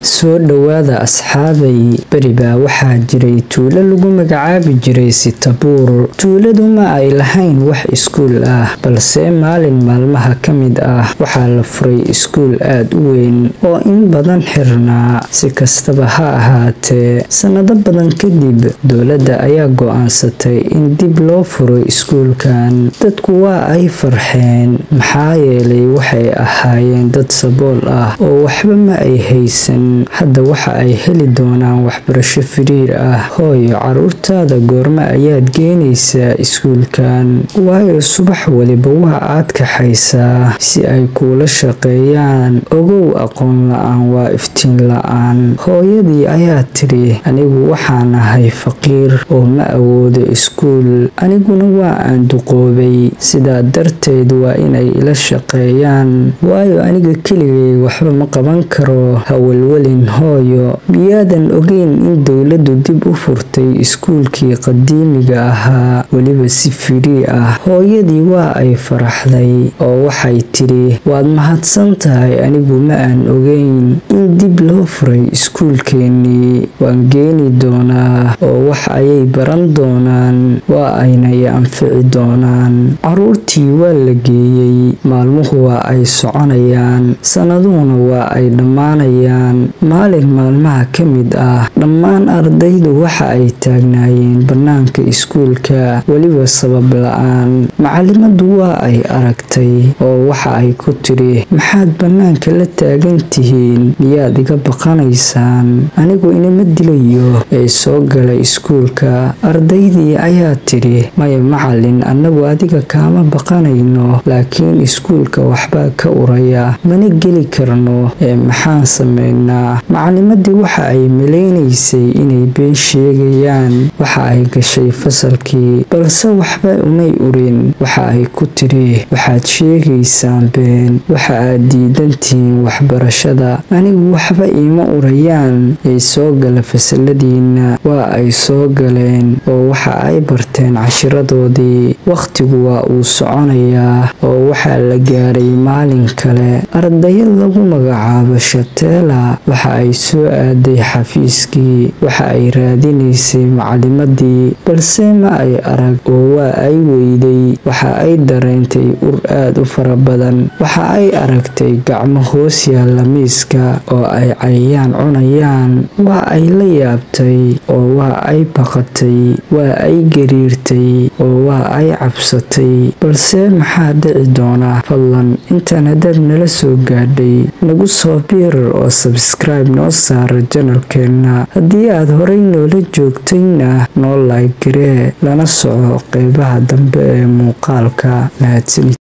soo dhawaada asxaabay. beri baa waxaa jiray tuulo lagu magacaabi jiray Sitabuur. tuuladu ma ay lahayn wax iskuul ah, balse maalin maalmaha ka mid ah waxaa la furay iskuul aad u weyn oo in badan xirnaa. si kastaba ha ahaatee, sanado badan kadib dowladda ayaa go'aansatay in dib loo furo iskuulkan. dadku waa ay farxeen maxaa yeelay waxay ahaayeen dad sabool ah oo waxba ma ay haysan. hadda waxa ay heli doonaan waxbarasho firiir ah. hooyo, caruurtaada goorma ayaad geenaysaa iskuulkan? waayo subax waliba waa aad kaxaysaa si ay kuula shaqeeyaan. ogow, aqoon la'aan waa iftiin la'aan. hooyadii ayaa tidhi, anigu waxaan ahay faqiir oo ma awoodo iskuul, aniguna waa aan duqoobay, sidaa darteed waa inay ila shaqeeyaan, waayo aniga keligay waxba ma qaban karo. hawalwelin hooyo, miyaadan ogeyn in dowladdu dib u furtay iskuulkii qadiimiga ahaa, weliba si firii ah? hooyadii waa ay faraxday oo waxay tidhi, waad mahadsan tahay, anigu ma aan ogeyn in dib loo furay iskuulkeennii. waan geeni doonaa oo wax ayay baran doonaan, waa ayna i anfici doonaan. caruurtii waa la geeyey. maalmuhu waa ay soconayaan, sannaduhuna waa ay dhammaanayaan. maalin maalmaha ka mid ah, dhammaan ardaydu waxa ay taagnaayeen bannaanka iskuulka, weliba sabab la'aan. macallimadu waa ay aragtay oo waxa ay ku tidhi, maxaad bannaanka la taagan tihiin? miyaad iga baqanaysaan? anigu inama dilayo ee soo gala iskuulka. ardaydii ayaa tidhi, maya macallin, annagu adiga kaama baqanayno, laakiin iskuulka waxbaa ka uraya, mana geli karno, ee maxaan samaynaa? macallimadii waxa ay malaynaysay inay been sheegayaan. waxa ay gashay fasalkii, balse waxba umay urin. waxa ay ku tidhi, waxaad sheegaysaan been, waxa aad diidantihiin waxbarashada, anigu waxba iima urayaan, ee soo gala fasaladiina. waa ay soo galeen oo waxa ay barteen cashiradoodii. wakhtigu waa uu soconayaa oo waxaa la gaaray maalin kale. ardayad lagu magacaabo Shateela waxa ay soo aaday xafiiskii. waxa ay raadinaysay macallimadii, balse ma ay arag oo waa ay weyday. waxa ay dareentay ur aad u fara badan. waxa ay aragtay gacmo hoos yaalla miiska oo ay cayayaan cunayaan. waa ay la yaabtay oo waa ay baqatay. waa ay gariirtay oo waa ay cabsatay. balse maxaa dhici doona? fadlan intaan haddaad nala soo gaadhay, nagu soo biir oo subscribe noo saara janalkeena. haddii aad horay noola joogtayna noo like garee, lana soco qeybaha dambe ee muuqaalka. mahadsanid.